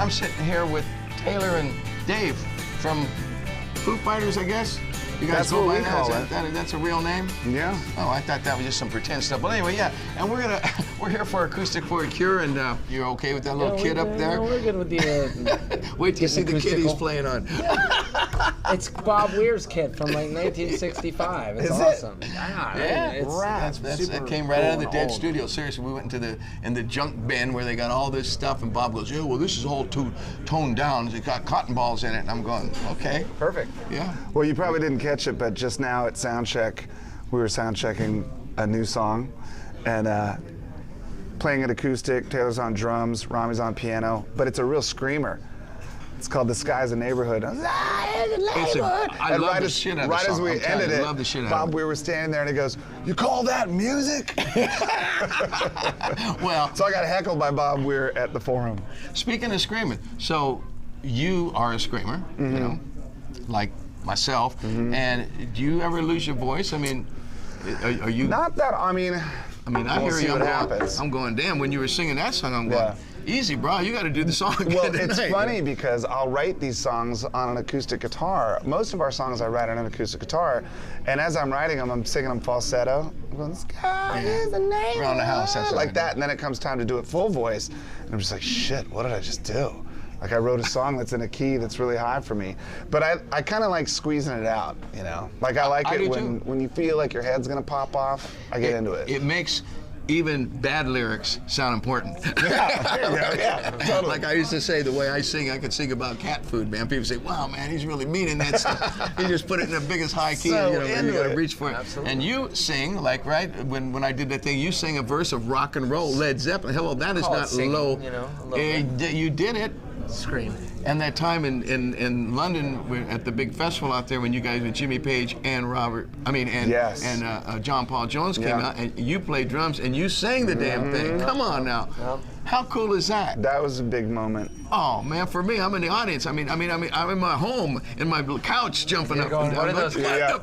I'm sitting here with Taylor and Dave from Foo Fighters, I guess. You guys That's what we call it. That's a real name? Yeah. Oh, I thought that was just some pretend stuff. But anyway, yeah. And we're here for Acoustic for a Cure, and you're okay with that little kid up there? No, we're good with the. Wait till you see the kid he's playing on. It's Bob Weir's kid from like 1965. It's awesome. Yeah, that came right out of the Dead studio. Seriously, we went into the junk bin where they got all this stuff, and Bob goes, "Yeah, well, this is all too toned down. It's got cotton balls in it." And I'm going, "Okay, perfect." Yeah. Well, you probably didn't catch it, but just now at soundcheck, we were soundchecking a new song, and playing it acoustic. Taylor's on drums, Rami's on piano, but it's a real screamer. It's called "The Sky's a Neighborhood." I love the shit out of the Right song. as we ended it, Bob Weir was standing there and he goes, "You call that music?" Well, so I got heckled by Bob Weir at the forum. Speaking of screaming, so you are a screamer, you know, like myself, and do you ever lose your voice? I mean, are you? Not that. I mean, I hear you. I'm going, damn. When you were singing that song, I'm going, easy, bro. You got to do the song again Well, tonight. it's funny because I'll write these songs on an acoustic guitar. Most of our songs I write on an acoustic guitar, and as I'm writing them, I'm singing them falsetto. I'm going, "The sky is a neighborhood," around the house, that's like right. that. And then it comes time to do it full voice, and I'm just like, shit, what did I just do? Like I wrote a song that's in a key that's really high for me, but I kind of like squeezing it out, you know. Like I like it when you feel like your head's gonna pop off. I get into it. It makes even bad lyrics sound important. Yeah, totally. Like I used to say, the way I sing, I could sing about cat food, man. People say, "Wow, man, he's really meaning that stuff." He just put it in the biggest high key, So and you got to into reach for it. Absolutely. And you sing, like, right, when I did that thing, you sang a verse of rock and roll, Led Zeppelin. Hello, that is not singing, low. you know, a little bit. You did it. Scream. And that time in London at the big festival out there when you guys with Jimmy Page and John Paul Jones came out and you played drums and you sang the damn thing. Come on now. How cool is that? That was a big moment. Oh man, for me, I'm in the audience. I'm in my home, in my couch, jumping up and down. What are those guys?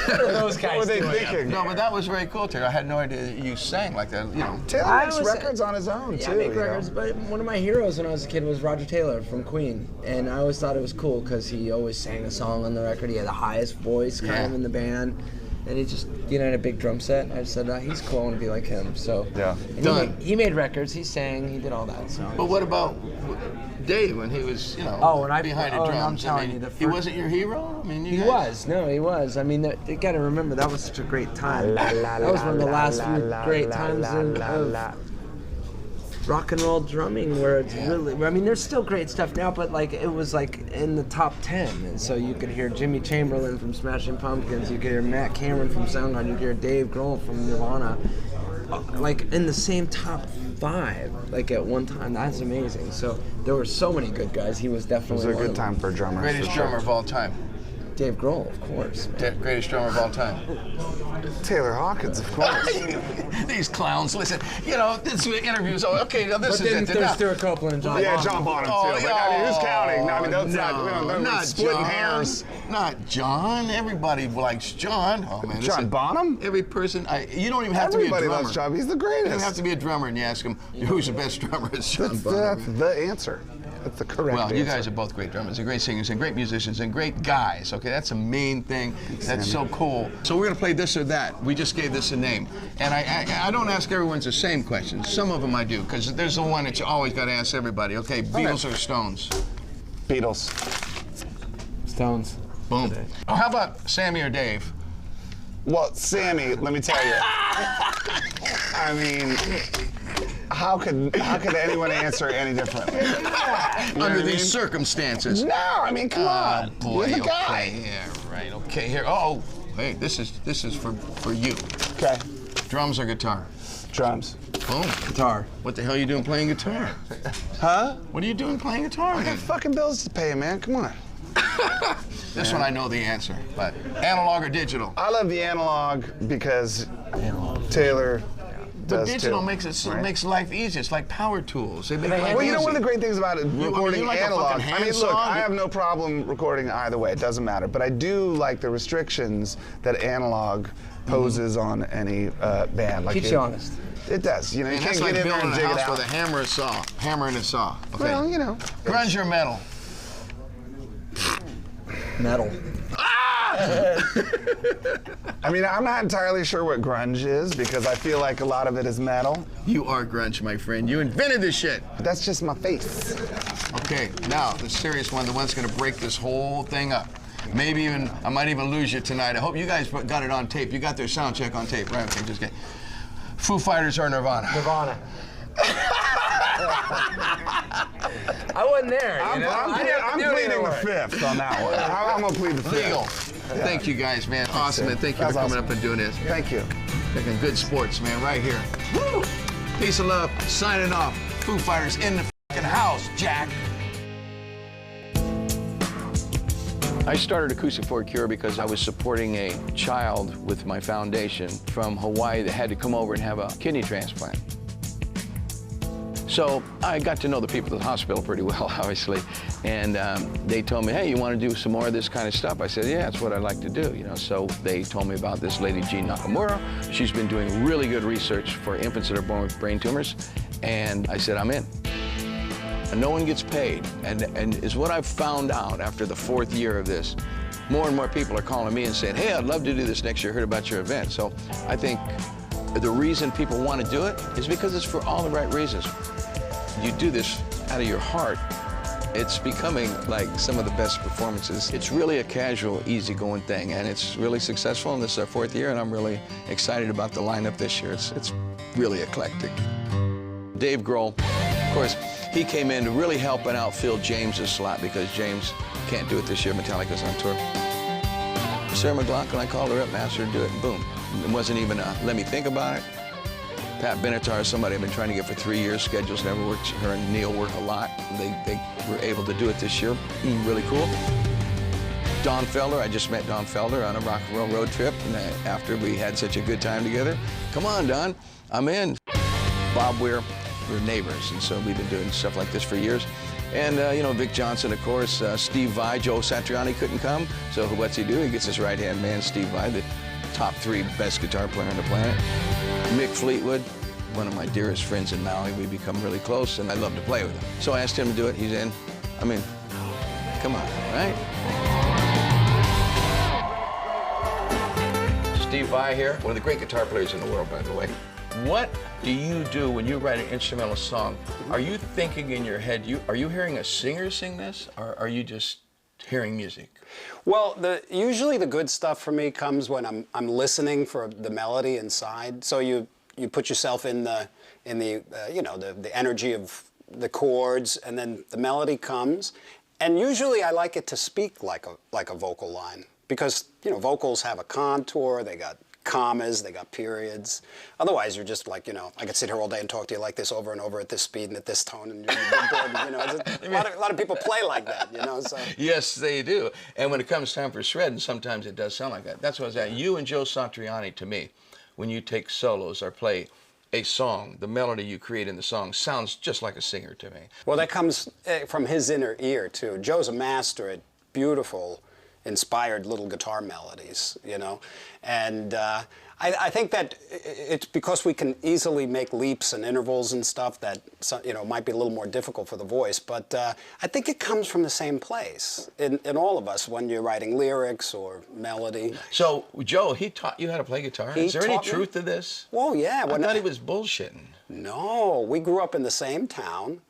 What are those guys What were they doing? thinking? No, but that was very cool, Taylor. I had no idea that you sang like that. You know. Taylor makes records on his own Yeah, too. I make you know? records, but one of my heroes when I was a kid was Roger Taylor from Queen, and I always thought it was cool because he always sang a song on the record. He had the highest voice kind of in the band, and he just, you know, had a big drum set. I just said, he's cool, I want to be like him. So and he made records, he sang, he did all that. So. But what about Dave when he was, you know, behind the drums? I'm telling you, he wasn't your hero? I mean, he was. I mean, you got to remember that was such a great time. That was one of the last few great times of rock and roll drumming where it's really, I mean, there's still great stuff now, but like it was like in the top 10. And so you could hear Jimmy Chamberlain from Smashing Pumpkins, you could hear Matt Cameron from Soundgarden, you could hear Dave Grohl from Nirvana, like in the same top 5, like at one time. That's amazing. So there were so many good guys. He was definitely It was a one good of them. time for a drummer. Greatest drummer of all time. Dave Grohl, of course. Greatest drummer of all time. Taylor Hawkins, of course. These clowns, listen, you know, this interview, so okay, now this But is then it. there's Stuart Copeland and John Yeah, Bonham. John Bonham too. But I mean, who's counting? I mean, that's not splitting John. hairs. Not John. Everybody likes John. Oh man, John Bonham? Every person. You don't even have to be a drummer. Everybody loves John. He's the You greatest. don't have to be a drummer, and you ask him who's the best drummer. It's John Bonham. That's the answer. That's the correct answer. Well, you guys are both great drummers and great singers and great musicians and great guys, okay? That's the main thing. That's so cool. So we're gonna play this or that. We just gave this a name. And I don't ask everyone the same questions. Some of them I do, because there's the one that you always gotta ask everybody. Okay, Beatles or Stones? Beatles. Stones. Boom. Oh, how about Sammy or Dave? Well, Sammy, let me tell you. I mean, how could anyone answer any differently? You know Under what I these mean? circumstances. No, I mean, come on. Boy, You're the guy. okay, yeah, right. Okay, here. Oh, hey, this is for you. Okay. Drums or guitar? Drums. Boom. Guitar. What the hell are you doing playing guitar? Huh? What are you doing playing guitar? I got fucking bills to pay, man. Come on. This one I know the answer, but analog or digital? I love the analog because Taylor But does digital too, makes life easier. It's like power tools. They make life Well, you know, easy. one of the great things about it, recording you like a analog, fucking I mean, hand look, saw? I have no problem recording either way. It doesn't matter. But I do like the restrictions that analog poses on any band. Like Keeps you honest. It does. You know, you And can't that's get like in there building and a dig it house out. with a hammer and a saw. Okay. Well, you know. Grunge or metal? Metal. I mean, I'm not entirely sure what grunge is because I feel like a lot of it is metal. You are grunge, my friend. You invented this shit. But that's just my face. Okay, now the serious one, the one's gonna break this whole thing up. Maybe even, I might even lose you tonight. I hope you guys got it on tape. You got their sound check on tape, right? Okay, just kidding. Foo Fighters or Nirvana? Nirvana. I wasn't there. I'm pleading the fifth on that one. I'm gonna plead the fifth. Legal. Thank you guys, man. Awesome, and thank you for That's coming awesome. up and doing this. Thank you. Making good sports, man, right here. Woo! Peace and love. Signing off. Foo Fighters in the fucking house, Jack. I started Acoustic for a Cure because I was supporting a child with my foundation from Hawaii that had to come over and have a kidney transplant. So I got to know the people at the hospital pretty well, obviously, and they told me, hey, you want to do some more of this kind of stuff? I said, yeah, that's what I'd like to do, you know. So they told me about this lady, Jean Nakamura. She's been doing really good research for infants that are born with brain tumors, and I said, I'm in. And no one gets paid, and is what I've found out after the 4th year of this. More and more people are calling me and saying, hey, I'd love to do this next year, heard about your event. So I think the reason people want to do it is because it's for all the right reasons. You do this out of your heart, it's becoming like some of the best performances. It's really a casual, easygoing thing, and it's really successful, and this is our 4th year, and I'm really excited about the lineup this year. It's really eclectic. Dave Grohl, of course, he came in to really help and outfill James's slot because James can't do it this year. Metallica's on tour. Sarah McLachlan, I called her up and asked her to do it, and boom. It wasn't even a let me think about it. Pat Benatar is somebody I've been trying to get for 3 years. Schedules never worked. Her and Neil work a lot. They were able to do it this year. Really cool. Don Felder, I just met Don Felder on a rock and roll road trip, and after we had such a good time together. Come on, Don, I'm in. Bob Weir, we're neighbors, and so we've been doing stuff like this for years. And, you know, Vic Johnson, of course, Steve Vai, Joe Satriani couldn't come, so what's he do? He gets his right-hand man, Steve Vai, the top 3 best guitar player on the planet. Mick Fleetwood, one of my dearest friends in Maui. We become really close, and I love to play with him. So I asked him to do it. He's in. I'm in. Come on, right? Steve Vai here, one of the great guitar players in the world, by the way. What do you do when you write an instrumental song? Are you thinking in your head, are you hearing a singer sing this, or are you just hearing music? Well, usually the good stuff for me comes when I'm listening for the melody inside. So you put yourself in the you know, the energy of the chords, and then the melody comes. And usually I like it to speak like a vocal line, because, you know, vocals have a contour, they got commas, they got periods. Otherwise, you're just like, you know, I could sit here all day and talk to you like this over and over at this speed and at this tone, and you're bored. You know, a lot of people play like that, you know. So. Yes, they do. And when it comes time for shredding, sometimes it does sound like that. That's what I was at. You and Joe Satriani, to me, when you take solos or play a song, the melody you create in the song sounds just like a singer to me. Well, that comes from his inner ear, too. Joe's a master at beautiful, inspired little guitar melodies, you know. And I think that it's because we can easily make leaps and intervals and stuff that, you know, might be a little more difficult for the voice, but I think it comes from the same place in all of us when you're writing lyrics or melody. So, Joe, he taught you how to play guitar? Is there any truth to this? Well, yeah. I thought he was bullshitting. No, we grew up in the same town.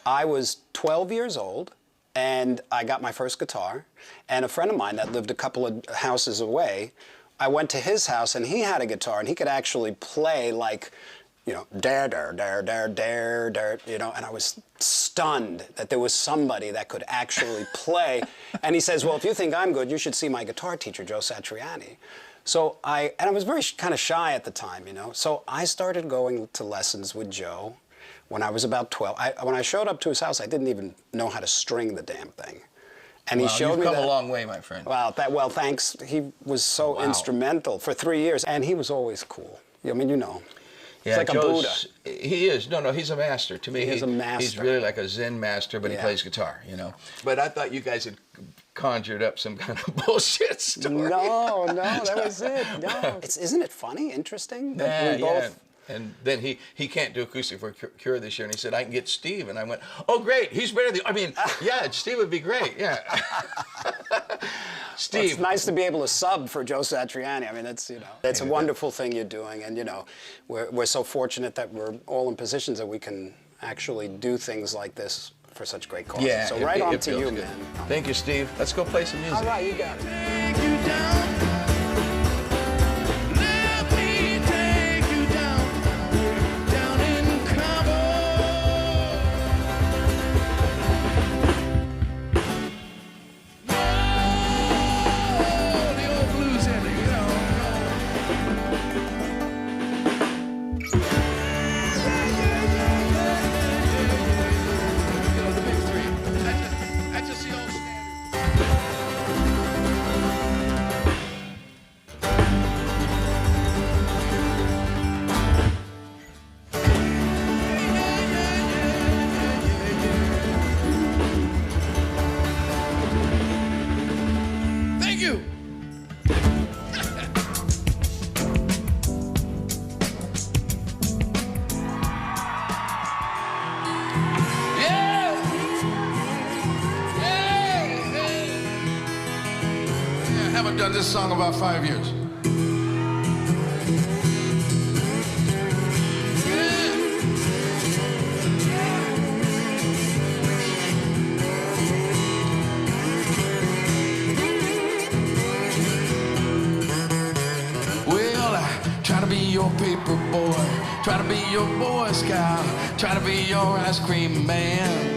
I was 12 years old, and I got my first guitar, and a friend of mine that lived a couple of houses away, I went to his house, and he had a guitar, and he could actually play like, you know, dare, dare, dare, dare, dare, dare, you know, and I was stunned that there was somebody that could actually play. And he says, well, if you think I'm good, you should see my guitar teacher, Joe Satriani. So I was very kind of shy at the time, you know, so I started going to lessons with Joe when I was about 12. When I showed up to his house, I didn't even know how to string the damn thing. And he showed me that. You've come a long way, my friend. Well, thanks. He was so instrumental for 3 years, and he was always cool. I mean, you know. Yeah, it's like Joe's, a Buddha. He is. No, he's a master. To me, He's a master. He's really like a Zen master, but he plays guitar, you know. But I thought you guys had conjured up some kind of bullshit story. No, that was it. No. Isn't it funny, interesting? That we both And then he can't do acoustic for Cure this year, and he said, I can get Steve. And I went, oh, great, he's better than, I mean, yeah, Steve would be great, yeah. Steve. Well, it's nice to be able to sub for Joe Satriani. I mean, it's, you know, it's a wonderful thing you're doing, and, you know, we're so fortunate that we're all in positions that we can actually do things like this for such great causes. Yeah, so right on to you, good. man. Thank you, Steve. Let's go play some music. All right, you got it. Take you down. Let me take you down, down in Cabo. Oh, the old blues ending, you know. You know, the big three. That's just the old standard. Thank you. Yeah. Yeah, I haven't done this song about 5 years. Well, I try to be your paper boy, try to be your Boy Scout, try to be your ice cream man.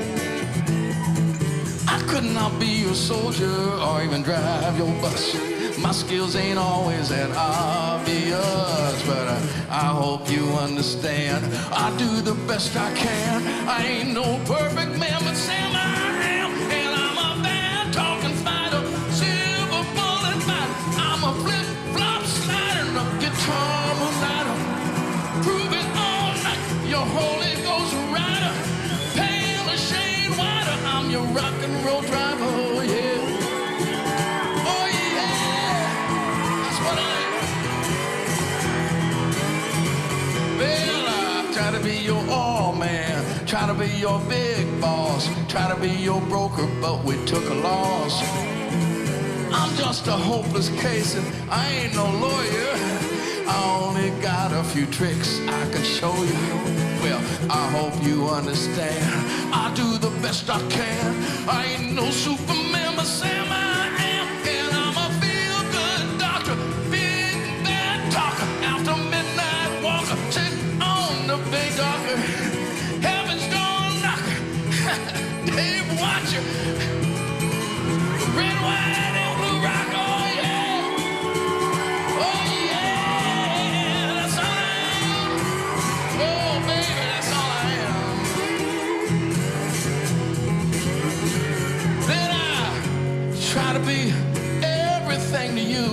I could not be your soldier or even drive your bus. My skills ain't always that obvious, but I hope you understand. I do the best I can. I ain't no perfect man, but Sam I am, and I'm a bad talking fighter, silver bullet fighter. I'm a flip-flop slider, no guitar lighter. Prove it all night, your Holy Ghost rider. Pale a shade whiter, I'm your rock and roll driver, oh yeah. Oh yeah, that's what I am. Well, I try to be your all man, try to be your big boss, try to be your broker, but we took a loss. I'm just a hopeless case and I ain't no lawyer. I only got a few tricks I can show you. Well, I hope you understand. I do the best I can. I ain't no Superman, but Sam I am. And I'm a feel-good doctor, big bad talker, after midnight walker, sit on the big docker, heaven's door knocker, Dave Watcher, red, white, and blue rock, oh yeah. Oh yeah, that's all I am. Oh baby, that's all I am. Then I try to be everything to you,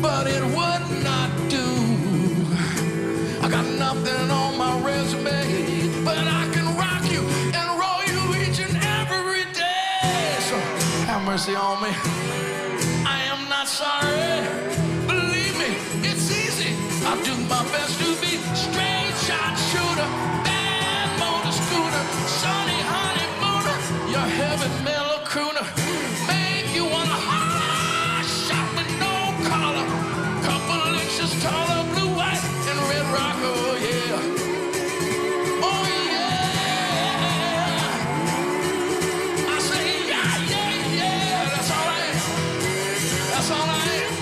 but it would not do. I got nothing on my resume, but I can rock you and roll you each and every day. So have mercy on me. I am not sorry. Believe me, it's easy. I do my best to be straight shot shooter, bad motor scooter, sunny honeymooner, your heavy mellow crooner. Make you wanna holler, shot with no collar, couple inches taller, blue, white, and red rock, oh yeah. Oh yeah. I say yeah, yeah, yeah, that's all I am. That's all I am.